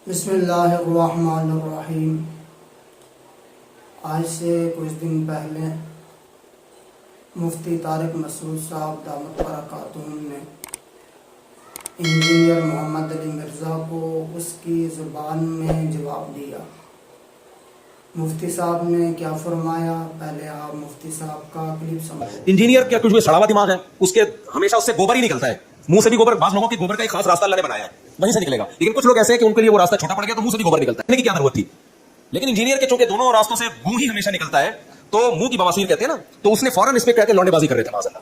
بسم اللہ الرحمن الرحیم۔ آج سے کچھ دن پہلے مفتی طارق مسعود صاحب دامت برکاتہم نے انجینئر محمد علی مرزا کو اس کی زبان میں جواب دیا۔ مفتی صاحب نے کیا فرمایا، پہلے آپ مفتی صاحب کا کلپ سمجھیں۔ انجینئر کیا کچھ بھی سڑا ہوا دماغ ہے، اس کے ہمیشہ اس سے گوبر ہی نکلتا ہے، منہ سے بھی گوبر۔ بعض لوگوں کے گوبر کا ایک خاص راستہ اللہ نے بنایا ہے، وہیں سے نکلے گا، لیکن کچھ لوگ ایسے ہیں کہ ان کے لیے وہ راستہ چھوٹا پڑ گیا تو منہ سے بھی گوبر نکلتا ہے، کی کیا ضرورت تھی؟ لیکن انجینئر کے چونکہ دونوں راستوں سے منہ ہی ہمیشہ نکلتا ہے تو منہ کی بواسیر کہتے ہیں نا، تو اس نے فوراً اس پہ کہہ کے لونڈے بازی کر رہے تھے معاذ اللہ۔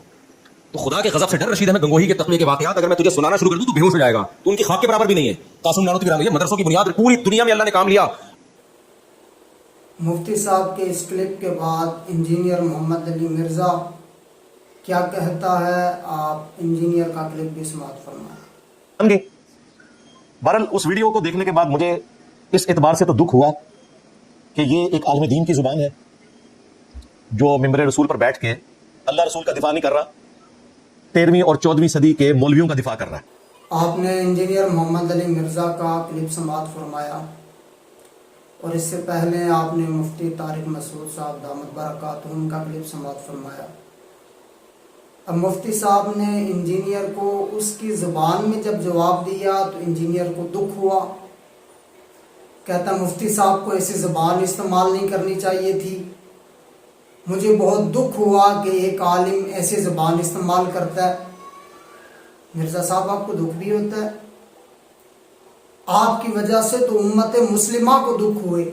تو خدا کے غضب سے ڈر رشید ہے، میں گنگوہی کے تقوی کے واقعات اگر میں تجھے سنانا شروع کر دوں تو بے ہوش ہو جائے گا، تو ان کی خاک کے برابر بھی نہیں ہے۔ قاسم نانوتوی رحمۃ اللہ، مدرسوں کی بنیاد پوری دنیا میں اللہ نے کام لیا۔ مفتی صاحب کے اس کلپ کے بعد انجینئر محمد علی مرزا کیا کہتا ہے، آپ انجینئر کا کلپ بھی سماعت فرمائیں۔ بہرحال اس ویڈیو کو دیکھنے کے بعد مجھے اس اعتبار سے تو دکھ ہوا کہ یہ ایک عالم دین کی زبان ہے جو ممبر رسول پر بیٹھ کے اللہ رسول کا دفاع نہیں کر رہا، 13ویں اور 14ویں صدی کے مولویوں کا دفاع کر رہا ہے۔ آپ نے انجینئر محمد علی مرزا کا کلپ سماعت فرمایا، اور اس سے پہلے آپ نے مفتی طارق مسعود صاحب دامت برکاتہم کا کلپ سماعت فرمایا۔ اب مفتی صاحب نے انجینئر کو اس کی زبان میں جب جواب دیا تو انجینئر کو دکھ ہوا، کہتا مفتی صاحب کو ایسی زبان استعمال نہیں کرنی چاہیے تھی، مجھے بہت دکھ ہوا کہ ایک عالم ایسی زبان استعمال کرتا ہے۔ مرزا صاحب آپ کو دکھ بھی ہوتا ہے، آپ کی وجہ سے تو امت مسلمہ کو دکھ ہوئے۔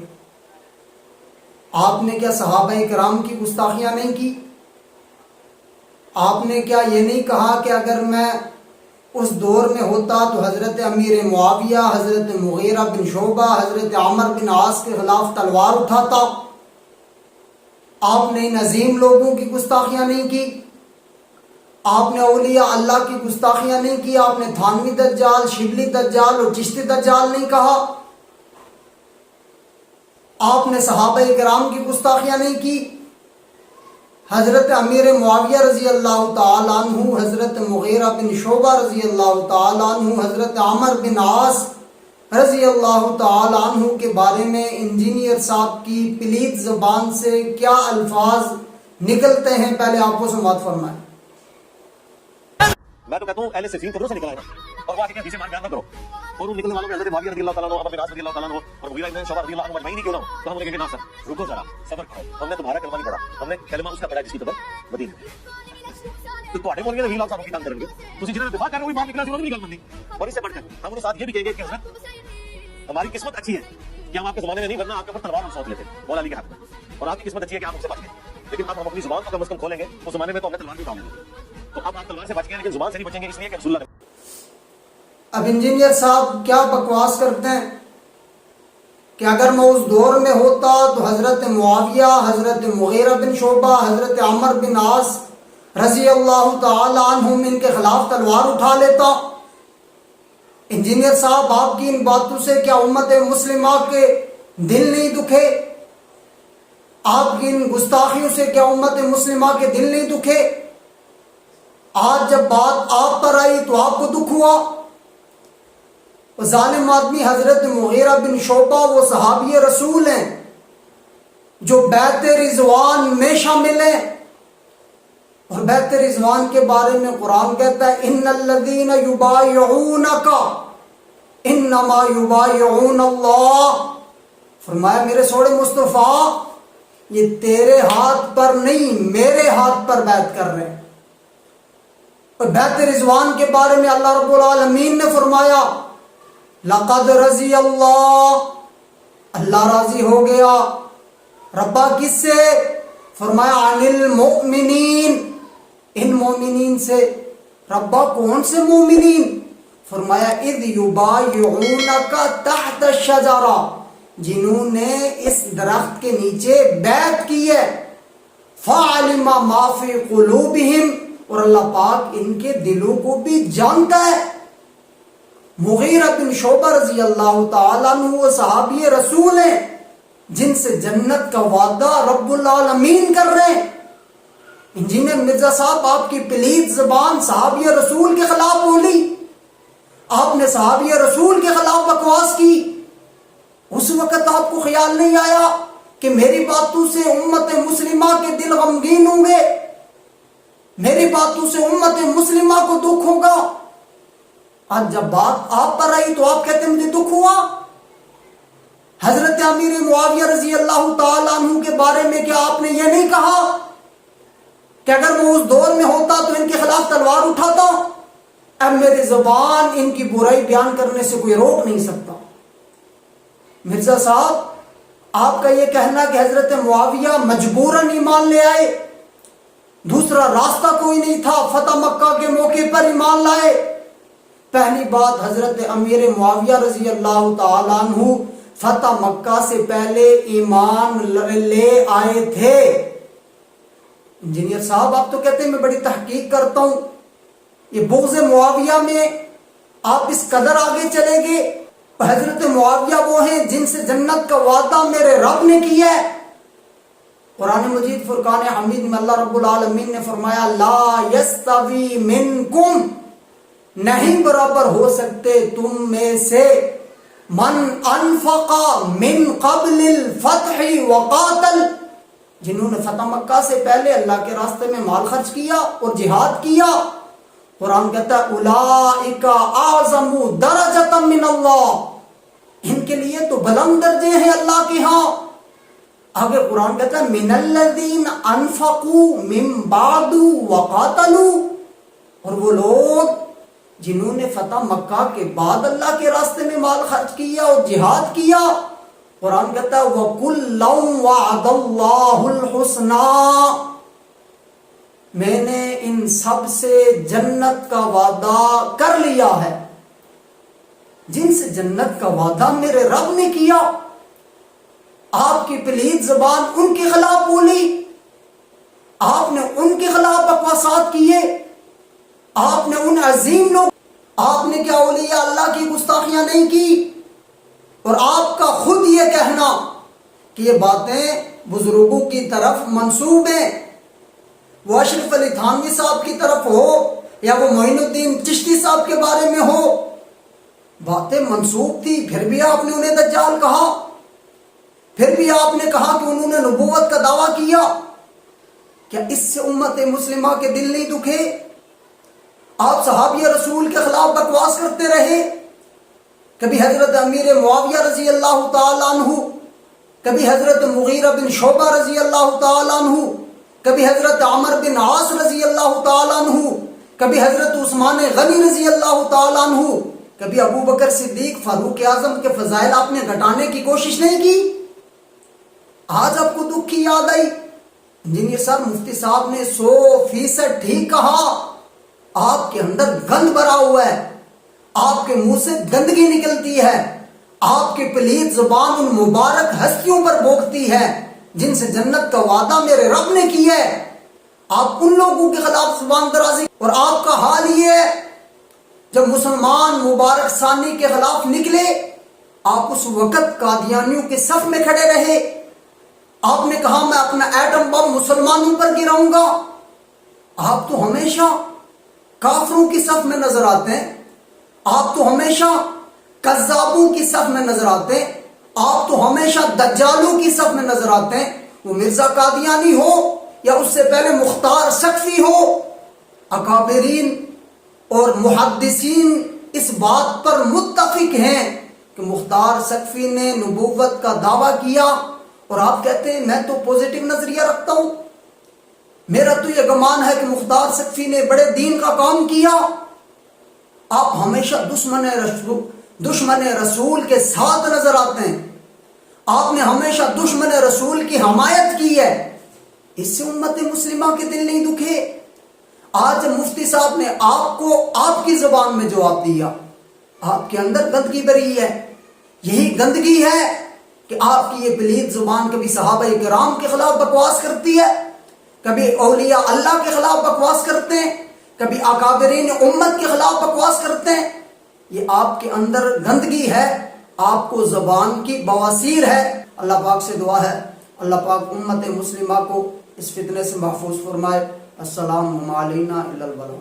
آپ نے کیا صحابہ کرام کی گستاخیاں نہیں کی؟ آپ نے کیا یہ نہیں کہا کہ اگر میں اس دور میں ہوتا تو حضرت امیر معاویہ، حضرت مغیرہ بن شعبہ، حضرت عمر بن عاص کے خلاف تلوار اٹھاتا؟ آپ نے ان عظیم لوگوں کی گستاخیاں نہیں کی، آپ نے اولیاء اللہ کی گستاخیاں نہیں کی، آپ نے تھانوی دجال، شبلی دجال اور چشتی دجال نہیں کہا، آپ نے صحابہ کرام کی گستاخیاں نہیں کی، حضرت امیر معاویہ رضی اللہ تعالیٰ عنہ، حضرت مغیرہ بن شعبہ رضی اللہ تعالیٰ عنہ، حضرت عمر بن عاص رضی اللہ تعالیٰ عنہ کے بارے میں انجینئر صاحب کی پلیت زبان سے کیا الفاظ نکلتے ہیں، پہلے آپ کو سماعت فرمائیں۔ میں تو کہتا ہوں اہل صفین قبروں سے نکلا ہے، اور وہ آگے پیچھے مان بیان نہ کرو، اور ان نکلنے والوں میں حضرت معاویہ رضی اللہ تعالیٰ عنہ، عمر بن عاص رضی اللہ تعالیٰ عنہ اور مغیرہ بن شعبہ رضی اللہ عنہ مجمعین کیوں نہ ہو، تو ہم نے کہا کہ نہ سر رکو ذرا، صبر کرو، ہم نے تمہارا کلمہ نہیں پڑھا، ہم نے کلمہ اس کا پڑھا جس کی قبر مدینہ میں۔ تو تواڈے بولیں گے وی لاکھ صاحب کی کام کریں گے، تسی جنہاں دفاع کر رہے ہو باہر نکلا سی انہوں نے گل منی، اور اس سے بڑھ کر ہم انہیں ساتھ یہ بھی کہیں گے کہ حضرت ہماری قسمت اچھی ہے کہ ہم آپ کے زمانے میں نہیں، ورنہ آپ کے اوپر تلوار ہم سونپ لیتے مولا علی کے ہاتھ میں، اور آپ کی قسمت اچھی ہے کہ آپ ہم سے بچ گئے، لیکن اب ہم اپنی زبان کو کم از کم کھولیں گے، اس زمانے میں تو ہم نے تلوار بھی اٹھا لی، تو اب آپ تلوار سے بچ گئے لیکن زبان سے نہیں بچیں گے، اس لیے کہ رسول اللہ نے۔ اب انجینئر صاحب کیا بکواس کرتے ہیں کہ اگر میں اس دور میں ہوتا تو حضرت معاویہ، حضرت مغیرہ بن شعبہ، حضرت عمر بن عاص رضی اللہ تعالی عنہم ان کے خلاف تلوار اٹھا لیتا۔ انجینئر صاحب آپ کی ان باتوں سے کیا امت مسلمہ کے دل نہیں دکھے؟ آپ کی ان گستاخیوں سے کیا امت مسلمہ کے دل نہیں دکھے؟ آج جب بات آپ پر آئی تو آپ کو دکھ ہوا؟ ظالم آدمی حضرت مغیرہ بن شعبہ وہ صحابی رسول ہیں جو بیعت رضوان میں شامل ہیں، اور بیعت رضوان کے بارے میں قرآن کہتا ہے ان الذین یبایعونک انما یبایعون اللہ، فرمایا میرے سوڑے مصطفیٰ یہ تیرے ہاتھ پر نہیں میرے ہاتھ پر بیعت کر رہے ہیں۔ اور بیعت رضوان کے بارے میں اللہ رب العالمین نے فرمایا لقد رضی اللہ، اللہ راضی ہو گیا، ربا کس سے؟ فرمایا عن المؤمنین، ان مومنین سے۔ ربا کون سے مومنین؟ فرمایا اذ یبایعونک تحت الشجرہ، جنہوں نے اس درخت کے نیچے بیعت کی ہے، فعلم ما فی قلوبہم، اور اللہ پاک ان کے دلوں کو بھی جانتا ہے۔ مغیرہ بن شعبہ رضی اللہ تعالیٰ عنہ وہ صحابی رسول ہیں جن سے جنت کا وعدہ رب العالمین کر رہے ہیں۔ انجینئر مرزا صاحب آپ کی پلیت زبان صحابی رسول کے خلاف بولی، آپ نے صحابی رسول کے خلاف بکواس کی، وقت آپ کو خیال نہیں آیا کہ میری باتوں سے امت مسلمہ کے دل غمگین ہوں گے، میری باتوں سے امت مسلمہ کو دکھ ہوگا؟ آج جب بات آپ پر آئی تو آپ کہتے ہیں مجھے دکھ ہوا۔ حضرت امیر معاویہ رضی اللہ تعالیٰ عنہ کے بارے میں کیا آپ نے یہ نہیں کہا کہ اگر وہ اس دور میں ہوتا تو ان کے خلاف تلوار اٹھاتا؟ اب میری زبان ان کی برائی بیان کرنے سے کوئی روک نہیں سکتا۔ مرزا صاحب، آپ کا یہ کہنا کہ حضرت معاویہ مجبوراً ایمان لے آئے، دوسرا راستہ کوئی نہیں تھا، فتح مکہ کے موقع پر ایمان لائے۔ پہلی بات، حضرت امیر معاویہ رضی اللہ تعالیٰ عنہ فتح مکہ سے پہلے ایمان لے آئے تھے۔ انجینئر صاحب، آپ تو کہتے ہیں میں بڑی تحقیق کرتا ہوں، یہ بغض معاویہ میں آپ اس قدر آگے چلے گے۔ حضرت معاویہ وہ ہیں جن سے جنت کا وعدہ میرے رب نے کیا ہے۔ قرآن مجید فرقان حمید میں اللہ رب العالمین نے فرمایا لا یستوی منکم، نہیں برابر ہو سکتے تم میں سے، من انفق من قبل الفتح وقاتل، جنہوں نے فتح مکہ سے پہلے اللہ کے راستے میں مال خرچ کیا اور جہاد کیا۔ قرآن کہتا ہے اولئک اعظم درجۃ من اللہ، ان کے لیے تو بلند درجے ہیں اللہ کے ہاں۔ آگے قرآن کہتا ہے من الذین انفقوا من بعد وقاتلوا، اور وہ لوگ جنہوں نے فتح مکہ کے بعد اللہ کے راستے میں مال خرچ کیا اور جہاد کیا۔ قرآن کہتا ہے وَكُلًّا وَعَدَ اللَّهُ الْحُسْنَى، میں نے ان سب سے جنت کا وعدہ کر لیا ہے۔ جن سے جنت کا وعدہ میرے رب نے کیا، آپ کی پلید زبان ان کے خلاف بولی، آپ نے ان کے خلاف بکواسات کیے، آپ نے ان عظیم لوگ، آپ نے کیا اولیاء اللہ کی گستاخیاں نہیں کی؟ اور آپ کا خود یہ کہنا کہ یہ باتیں بزرگوں کی طرف منسوب ہیں، وہ اشرف علی تھانوی صاحب کی طرف ہو یا وہ معین الدین چشتی صاحب کے بارے میں ہو، باتیں منسوب تھی، پھر بھی آپ نے انہیں دجال کہا، پھر بھی آپ نے کہا کہ انہوں نے نبوت کا دعویٰ کیا۔ کیا اس سے امت مسلمہ کے دل نہیں دکھے؟ آپ صحابی رسول کے خلاف بکواس کرتے رہے، کبھی حضرت امیر معاویہ رضی اللہ تعالیٰ عنہ، کبھی حضرت مغیرہ بن شعبہ رضی اللہ تعالیٰ عنہ، کبھی حضرت عمر بن عاص رضی اللہ تعالیٰ عنہ، کبھی حضرت عثمان غنی رضی اللہ تعالیٰ عنہ، کبھی ابو بکر صدیق فاروق اعظم کے فضائل آپ نے گھٹانے کی کوشش نہیں کی؟ آج آپ کو دکھ کی یاد آئی؟ انجینئر صاحب، مفتی صاحب نے 100% ٹھیک کہا، آپ کے اندر گند بھرا ہوا ہے، آپ کے منہ سے گندگی نکلتی ہے، آپ کی پلید زبان ان مبارک ہستیوں پر بوکتی ہے جن سے جنت کا وعدہ میرے رب نے کیا ہے۔ آپ ان لوگوں کے خلاف زبان درازی، اور آپ کا حال یہ ہے جب مسلمان مبارک ثانی کے خلاف نکلے، آپ اس وقت قادیانیوں کے صف میں کھڑے رہے، آپ نے کہا میں اپنا ایٹم بم مسلمانوں پر گراؤں گا۔ آپ تو ہمیشہ کافروں کی صف میں نظر آتے ہیں، آپ تو ہمیشہ کذابوں کی صف میں نظر آتے ہیں، آپ تو ہمیشہ دجالوں کی صف میں نظر آتے ہیں، وہ مرزا قادیانی ہو یا اس سے پہلے مختار سقفی ہو۔ اکابرین اور محدثین اس بات پر متفق ہیں کہ مختار سقفی نے نبوت کا دعویٰ کیا، اور آپ کہتے ہیں میں تو پوزیٹو نظریہ رکھتا ہوں، میرا تو یہ گمان ہے کہ مختار سقفی نے بڑے دین کا کام کیا۔ آپ ہمیشہ دشمن رسول کے ساتھ نظر آتے ہیں، آپ نے ہمیشہ دشمن رسول کی حمایت کی ہے، اس سے امت مسلمہ کے دل نہیں دکھے؟ آج مفتی صاحب نے آپ کو آپ کی زبان میں جواب دیا، آپ کے اندر گندگی بھری ہے، یہی گندگی ہے کہ آپ کی یہ پلید زبان کبھی صحابہ کرام کے خلاف بکواس کرتی ہے، کبھی اولیاء اللہ کے خلاف بکواس کرتے ہیں، کبھی اکابرین امت کے خلاف بکواس کرتے ہیں۔ یہ آپ کے اندر گندگی ہے، آپ کو زبان کی بواسیر ہے۔ اللہ پاک سے دعا ہے اللہ پاک امت مسلمہ کو اس فتنے سے محفوظ فرمائے۔ السلام علینا الا البلاغ۔